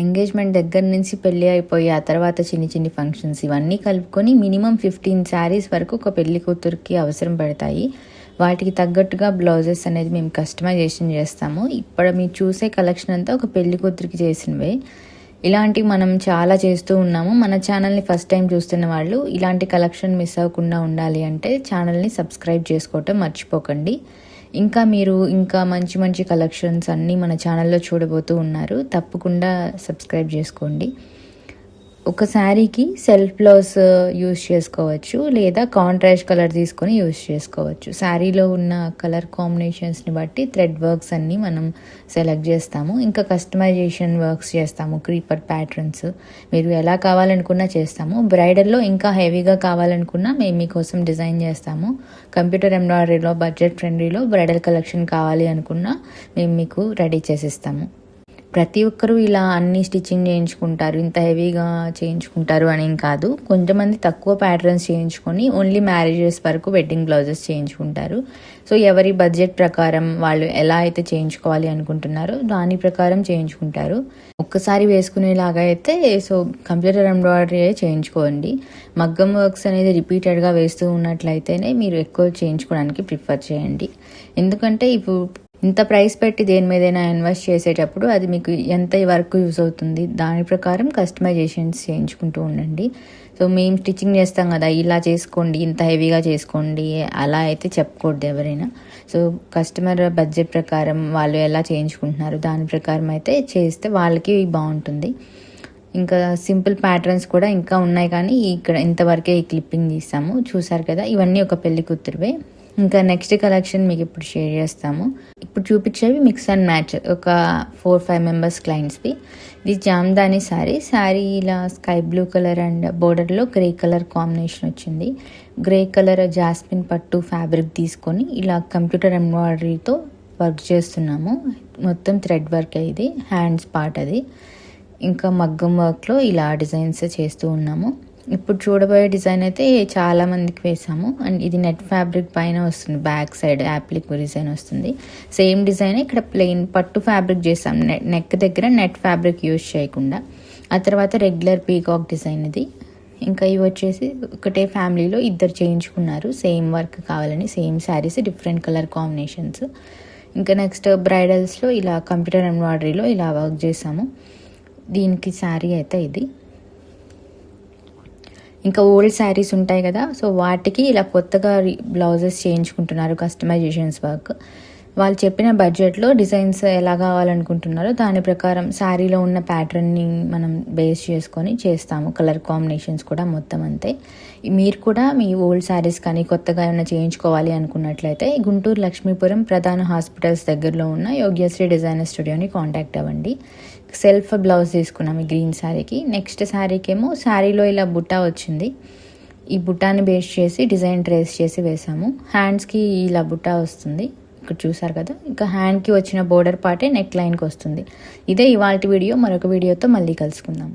Engagement దగ్గర నుంచి పెళ్ళి అయిపోయి ఆ తర్వాత చిన్ని చిన్ని ఫంక్షన్స్ ఇవన్నీ కలుపుకొని మినిమం 15 శారీస్ వరకు ఒక పెళ్లి కూతురికి అవసరం పడతాయి. వాటికి తగ్గట్టుగా బ్లౌజెస్ అనేది మేము కస్టమైజేషన్ చేస్తాము. ఇప్పుడు మీరు చూసే కలెక్షన్ అంతా ఒక పెళ్లి కూతురికి చేసినవే. ఇలాంటివి మనం చాలా చేస్తూ ఉన్నాము. మన ఛానల్ని ఫస్ట్ టైం చూస్తున్న వాళ్ళు ఇలాంటి కలెక్షన్ మిస్ అవ్వకుండా ఉండాలి అంటే ఛానల్ని సబ్స్క్రైబ్ చేసుకోవటం మర్చిపోకండి. ఇంకా మంచి మంచి కలెక్షన్స్ అన్నీ మన ఛానల్లో చూడబోతూ ఉన్నారు. తప్పకుండా సబ్స్క్రైబ్ చేసుకోండి. ఒక శారీకి సెల్ఫ్ బ్లౌజ్ యూస్ చేసుకోవచ్చు, లేదా కాంట్రాస్ట్ కలర్ తీసుకొని యూస్ చేసుకోవచ్చు. శారీలో ఉన్న కలర్ కాంబినేషన్స్ని బట్టి థ్రెడ్ వర్క్స్ అన్నీ మనం సెలెక్ట్ చేస్తాము. ఇంకా కస్టమైజేషన్ వర్క్స్ చేస్తాము. క్రీపర్ ప్యాటర్న్స్ మీరు ఎలా కావాలనుకున్నా చేస్తాము. బ్రైడల్లో ఇంకా హెవీగా కావాలనుకున్నా మేము మీకోసం డిజైన్ చేస్తాము. కంప్యూటర్ ఎంబ్రాయిడరీలో బడ్జెట్ ఫ్రెండ్లీలో బ్రైడల్ కలెక్షన్ కావాలి అనుకున్నా మేము మీకు రెడీ చేసిస్తాము. ప్రతి ఒక్కరూ ఇలా అన్ని స్టిచ్చింగ్ చేయించుకుంటారు, ఇంత హెవీగా చేయించుకుంటారు అని కాదు. కొంతమంది తక్కువ ప్యాటర్న్స్ చేయించుకొని ఓన్లీ మ్యారేజెస్ వరకు వెడ్డింగ్ బ్లౌజెస్ చేయించుకుంటారు. సో ఎవరి బడ్జెట్ ప్రకారం వాళ్ళు ఎలా అయితే చేయించుకోవాలి అనుకుంటున్నారో దాని ప్రకారం చేయించుకుంటారు. ఒక్కసారి వేసుకునేలాగా అయితే సో కంప్యూటర్ ఎంబ్రాయిడరీ చేయించుకోండి. మగ్గం వర్క్స్ అనేది రిపీటెడ్గా వేస్తూ ఉన్నట్లయితేనే మీరు ఎక్కువ చేయించుకోవడానికి ప్రిఫర్ చేయండి. ఎందుకంటే ఇప్పుడు ఇంత ప్రైస్ పెట్టి దేని మీదైనా ఇన్వెస్ట్ చేసేటప్పుడు అది మీకు ఎంత వరకు యూస్ అవుతుంది దాని ప్రకారం కస్టమైజేషన్స్ చేయించుకుంటూ ఉండండి. సో మేము స్టిచ్చింగ్ చేస్తాం కదా, ఇలా చేసుకోండి, ఇంత హెవీగా చేసుకోండి అలా అయితే చెప్పకూడదు ఎవరైనా. సో కస్టమర్ బడ్జెట్ ప్రకారం వాళ్ళు ఎలా చేయించుకుంటున్నారు దాని ప్రకారం అయితే చేస్తే వాళ్ళకి బాగుంటుంది. ఇంకా సింపుల్ ప్యాటర్న్స్ కూడా ఇంకా ఉన్నాయి, కానీ ఇక్కడ ఇంతవరకే ఈ క్లిప్పింగ్ తీస్తాము. చూసారు కదా, ఇవన్నీ ఒక పెళ్లి కూతురువే. ఇంకా నెక్స్ట్ కలెక్షన్ మీకు ఇప్పుడు షేర్ చేస్తాము. ఇప్పుడు చూపించేవి మిక్స్ అండ్ మ్యాచ్ ఒక 4-5 మెంబర్స్ క్లయింట్స్వి. ఇది జామ్దాని శారీ ఇలా స్కై బ్లూ కలర్ అండ్ బోర్డర్లో గ్రే కలర్ కాంబినేషన్ వచ్చింది. గ్రే కలర్ జాస్మిన్ పట్టు ఫ్యాబ్రిక్ తీసుకొని ఇలా కంప్యూటర్ ఎంబ్రాయిడరీతో వర్క్ చేస్తున్నాము. మొత్తం థ్రెడ్ వర్క్ ఇది, హ్యాండ్స్ పార్ట్ అది. ఇంకా మగ్గం వర్క్లో ఇలా డిజైన్స్ చేస్తూ ఉన్నాము. ఇప్పుడు చూడబోయే డిజైన్ అయితే చాలా మందికి వేసాము. అండ్ ఇది నెట్ ఫ్యాబ్రిక్ పైన వస్తుంది, బ్యాక్ సైడ్ యాప్లిక్ డిజైన్ వస్తుంది. సేమ్ డిజైన్ ఇక్కడ ప్లెయిన్ పట్టు ఫ్యాబ్రిక్ చేసాం, నెక్ దగ్గర నెట్ ఫ్యాబ్రిక్ యూజ్ చేయకుండా. ఆ తర్వాత రెగ్యులర్ పీకాక్ డిజైన్ ఇది. ఇంకా ఇవి వచ్చేసి ఒకటే ఫ్యామిలీలో ఇద్దరు చేయించుకున్నారు, సేమ్ వర్క్ కావాలని. Same saris, different colour combinations. ఇంకా నెక్స్ట్ బ్రైడల్స్లో ఇలా కంప్యూటర్ ఎంబ్రాయిడరీలో ఇలా వర్క్ చేసాము. దీనికి శారీ అయితే ఇది. ఇంకా ఓల్డ్ శారీస్ ఉంటాయి కదా, సో వాటికి ఇలా కొత్తగా బ్లౌజెస్ చేయించుకుంటున్నారు, కస్టమైజేషన్స్ వర్క్. వాళ్ళు చెప్పిన బడ్జెట్లో డిజైన్స్ ఎలా కావాలనుకుంటున్నారో దాని ప్రకారం శారీలో ఉన్న ప్యాటర్న్ని మనం బేస్ చేసుకొని చేస్తాము. కలర్ కాంబినేషన్స్ కూడా మొత్తం అంతే. మీరు కూడా మీ ఓల్డ్ శారీస్ కానీ కొత్తగా ఏమైనా చేయించుకోవాలి అనుకున్నట్లయితే గుంటూరు లక్ష్మీపురం ప్రధాన హాస్పిటల్స్ దగ్గరలో ఉన్న యోగ్యశ్రీ డిజైనర్ స్టూడియోని కాంటాక్ట్ అవ్వండి. సెల్ఫ్ బ్లౌజ్ తీసుకున్నాం ఈ గ్రీన్ శారీకి. నెక్స్ట్ శారీకి ఏమో శారీలో ఇలా బుట్ట వచ్చింది. ఈ బుట్టాని బేస్ చేసి డిజైన్ ట్రేస్ చేసి వేసాము. హ్యాండ్స్కి ఇలా బుట్ట వస్తుంది, ఇక్కడ చూసారు కదా. ఇంకా హ్యాండ్కి వచ్చిన బోర్డర్ పార్టే నెక్ లైన్కి వస్తుంది. ఇదే ఇవాల్టి వీడియో. మరొక వీడియోతో మళ్ళీ కలుసుకుందాం.